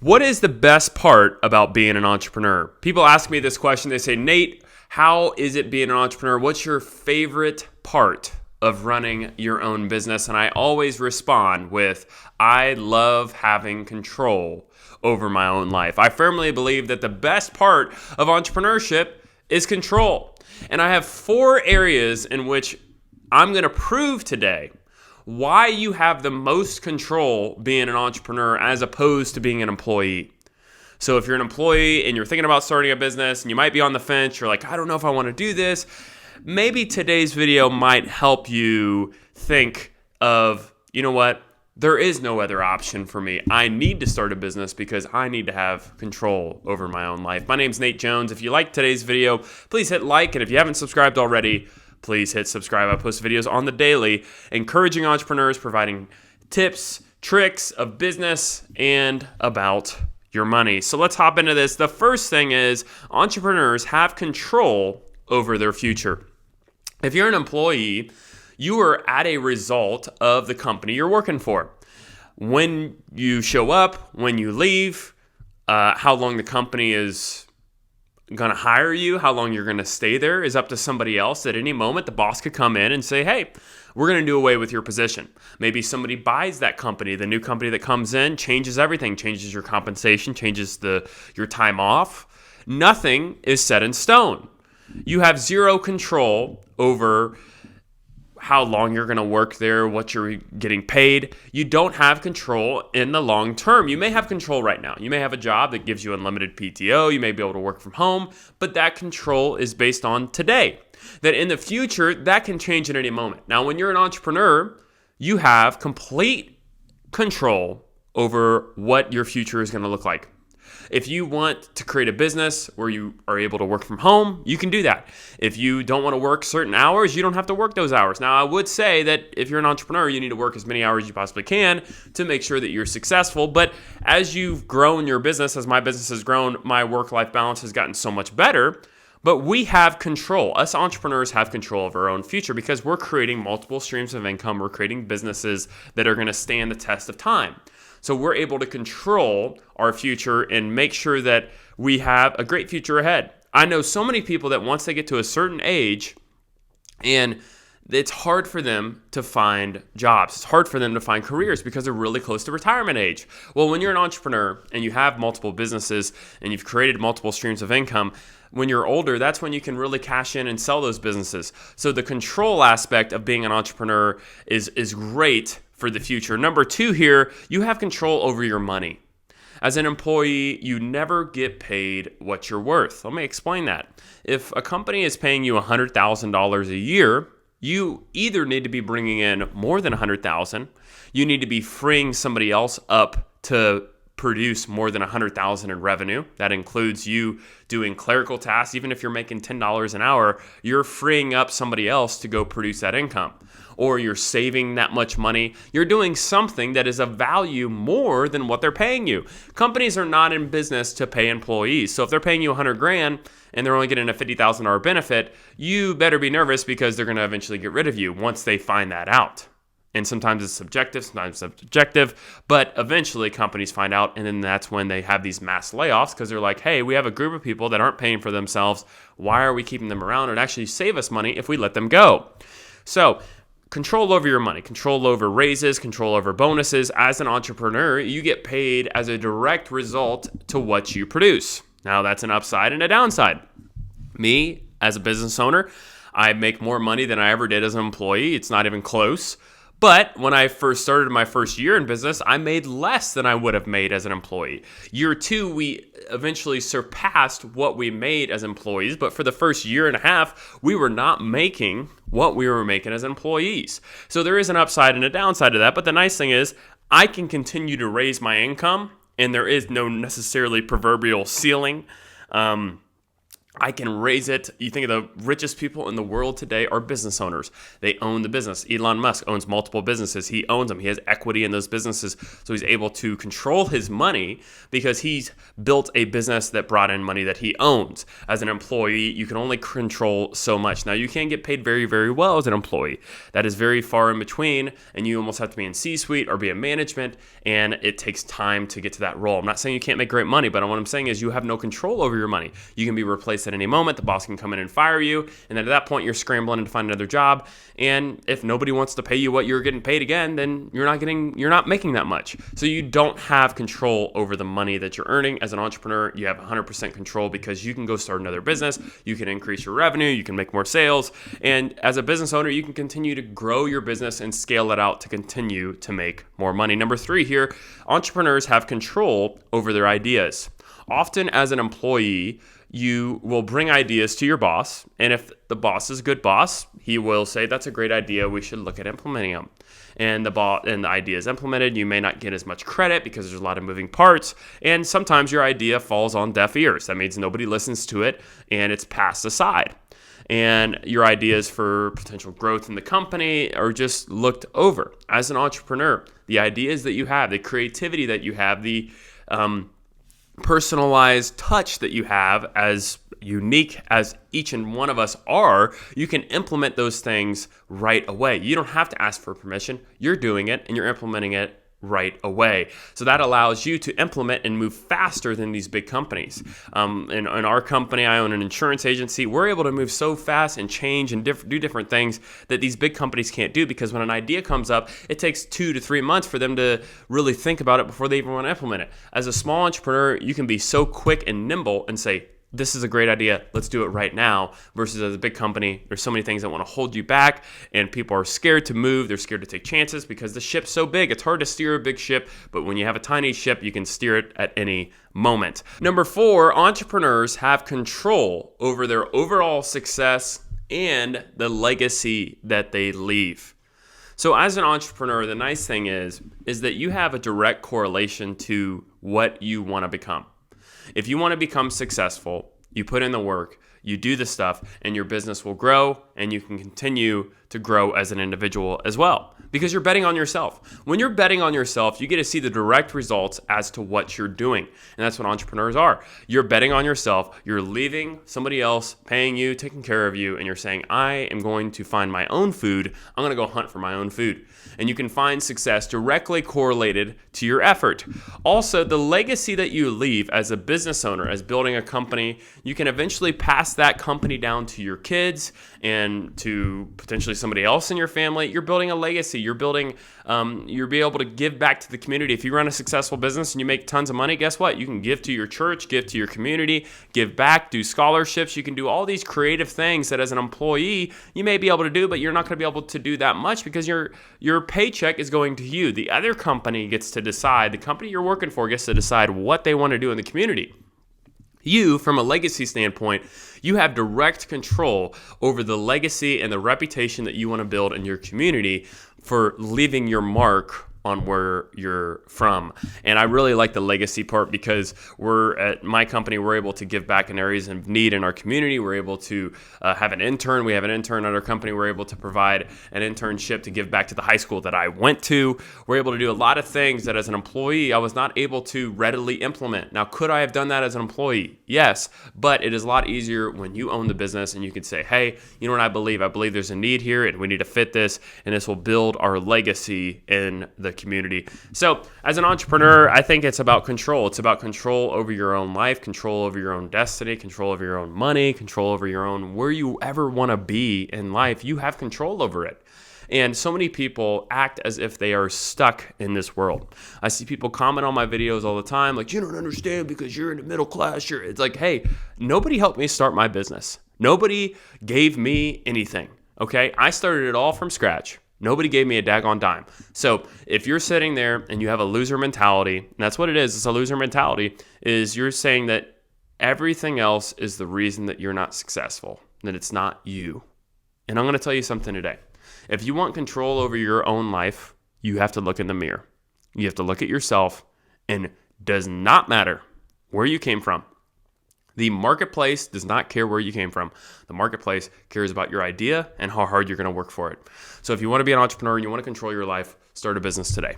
What is the best part about being an entrepreneur? People ask me this question. They say, Nate, how is it being an entrepreneur? What's your favorite part of running your own business? And I always respond with, I love having control over my own life. I firmly believe that the best part of entrepreneurship is control. And I have 4 areas in which I'm going to prove today why you have the most control being an entrepreneur as opposed to being an employee. So if you're an employee and you're thinking about starting a business and you might be on the fence, you're like, I don't know if I want to do this. Maybe today's video might help you think of, you know what? There is no other option for me. I need to start a business because I need to have control over my own life. My name's Nate Jones. If you like today's video, please hit like. And if you haven't subscribed already, please hit subscribe. I post videos on the daily, encouraging entrepreneurs, providing tips, tricks of business, and about your money. So let's hop into this. The first thing is entrepreneurs have control over their future. If you're an employee, you are at a result of the company you're working for. When you show up, when you leave, how long the company is going to hire you, how long you're going to stay there is up to somebody else. At any moment, the boss could come in and say, hey, we're going to do away with your position. Maybe somebody buys that company. The new company that comes in changes everything, changes your compensation, changes your time off. Nothing is set in stone. You have zero control over how long you're going to work there, what you're getting paid. You don't have control in the long term. You may have control right now. You may have a job that gives you unlimited PTO. You may be able to work from home, but that control is based on today. That in the future, that can change at any moment. Now, when you're an entrepreneur, you have complete control over what your future is going to look like. If you want to create a business where you are able to work from home, you can do that. If you don't want to work certain hours, you don't have to work those hours. Now, I would say that if you're an entrepreneur, you need to work as many hours as you possibly can to make sure that you're successful. But as you've grown your business, as my business has grown, my work-life balance has gotten so much better. But we have control. Us entrepreneurs have control of our own future because we're creating multiple streams of income. We're creating businesses that are going to stand the test of time. So we're able to control our future and make sure that we have a great future ahead. I know so many people that once they get to a certain age, and it's hard for them to find jobs. It's hard for them to find careers because they're really close to retirement age. Well, when you're an entrepreneur and you have multiple businesses and you've created multiple streams of income, when you're older, that's when you can really cash in and sell those businesses. So the control aspect of being an entrepreneur is great for the future. Number 2 here, you have control over your money. As an employee, you never get paid what you're worth. Let me explain that. If a company is paying you $100,000 a year, you either need to be bringing in more than $100,000, you need to be freeing somebody else up to produce more than $100,000 in revenue. That includes you doing clerical tasks. Even if you're making $10 an hour, you're freeing up somebody else to go produce that income. Or you're saving that much money. You're doing something that is of value more than what they're paying you. Companies are not in business to pay employees. So if they're paying you $100,000 and they're only getting a $50,000 benefit, you better be nervous because they're going to eventually get rid of you once they find that out. And sometimes it's subjective, sometimes it's objective, but eventually companies find out, and then that's when they have these mass layoffs because they're like, hey, we have a group of people that aren't paying for themselves. Why are we keeping them around? It'd actually save us money if we let them go. So control over your money, control over raises, control over bonuses. As an entrepreneur, you get paid as a direct result to what you produce. Now, that's an upside and a downside. Me, as a business owner, I make more money than I ever did as an employee. It's not even close. But when I first started my first year in business, I made less than I would have made as an employee. Year 2, we eventually surpassed what we made as employees. But for the first year and a half, we were not making what we were making as employees. So there is an upside and a downside to that. But the nice thing is I can continue to raise my income, and there is no necessarily proverbial ceiling. I can raise it. You think of the richest people in the world today are business owners. They own the business. Elon Musk owns multiple businesses. He owns them. He has equity in those businesses. So he's able to control his money because he's built a business that brought in money that he owns. As an employee, you can only control so much. Now, you can get paid very, very well as an employee. That is very far in between, and you almost have to be in C-suite or be in management, and it takes time to get to that role. I'm not saying you can't make great money, but what I'm saying is you have no control over your money. You can be replaced at any moment. The boss can come in and fire you, and then at that point you're scrambling to find another job. And if nobody wants to pay you what you're getting paid again, then you're not making that much. So you don't have control over the money that you're earning. As an entrepreneur, you have 100% control because you can go start another business, you can increase your revenue, you can make more sales, and as a business owner, you can continue to grow your business and scale it out to continue to make more money. Number 3 here, entrepreneurs have control over their ideas. Often as an employee, you will bring ideas to your boss, and if the boss is a good boss, he will say, that's a great idea, we should look at implementing them. And the idea is implemented, you may not get as much credit because there's a lot of moving parts, and sometimes your idea falls on deaf ears. That means nobody listens to it, and it's passed aside. And your ideas for potential growth in the company are just looked over. As an entrepreneur, the ideas that you have, the creativity that you have, the personalized touch that you have, as unique as each and one of us are, you can implement those things right away. You don't have to ask for permission. You're doing it and you're implementing it right away. So that allows you to implement and move faster than these big companies. In our company, I own an insurance agency. We're able to move so fast and change and do different things that these big companies can't do, because when an idea comes up, it takes 2 to 3 months for them to really think about it before they even want to implement it. As a small entrepreneur, you can be so quick and nimble and say, this is a great idea, let's do it right now, versus as a big company, there's so many things that want to hold you back, and people are scared to move, they're scared to take chances because the ship's so big. It's hard to steer a big ship, but when you have a tiny ship, you can steer it at any moment. Number 4, entrepreneurs have control over their overall success and the legacy that they leave. So as an entrepreneur, the nice thing is that you have a direct correlation to what you want to become. If you want to become successful, you put in the work, you do the stuff, and your business will grow, and you can continue to grow as an individual as well, because you're betting on yourself. When you're betting on yourself, you get to see the direct results as to what you're doing, and that's what entrepreneurs are. You're betting on yourself, you're leaving somebody else paying you, taking care of you, and you're saying, I am going to find my own food, I'm going to go hunt for my own food. And you can find success directly correlated to your effort. Also, the legacy that you leave as a business owner, as building a company, you can eventually pass that company down to your kids and to potentially somebody else in your family. You're building a legacy. You'll be able to give back to the community. If you run a successful business and you make tons of money, guess what? You can give to your church, give to your community, give back, do scholarships. You can do all these creative things that as an employee you may be able to do, but you're not going to be able to do that much because your paycheck is going to you. The other company gets to decide, the company you're working for gets to decide what they want to do in the community. You, from a legacy standpoint, you have direct control over the legacy and the reputation that you want to build in your community for leaving your mark on where you're from. And I really like the legacy part because we're at my company, we're able to give back in areas of need in our community. We're able to have an intern. We have an intern at our company. We're able to provide an internship to give back to the high school that I went to. We're able to do a lot of things that as an employee, I was not able to readily implement. Now, could I have done that as an employee? Yes, but it is a lot easier when you own the business and you can say, hey, you know what I believe? I believe there's a need here and we need to fit this, and this will build our legacy in the community. So as an entrepreneur, I think it's about control. It's about control over your own life, control over your own destiny, control over your own money, control over your own where you ever want to be in life. You have control over it. And so many people act as if they are stuck in this world. I see people comment on my videos all the time, like, you don't understand because you're in the middle class. It's like, hey, nobody helped me start my business. Nobody gave me anything, okay? I started it all from scratch. Nobody gave me a daggone dime. So if you're sitting there and you have a loser mentality, and that's what it is, it's a loser mentality, is you're saying that everything else is the reason that you're not successful, that it's not you. And I'm going to tell you something today. If you want control over your own life, you have to look in the mirror. You have to look at yourself, and it does not matter where you came from, The marketplace does not care where you came from. The marketplace cares about your idea and how hard you're going to work for it. So if you want to be an entrepreneur and you want to control your life, start a business today.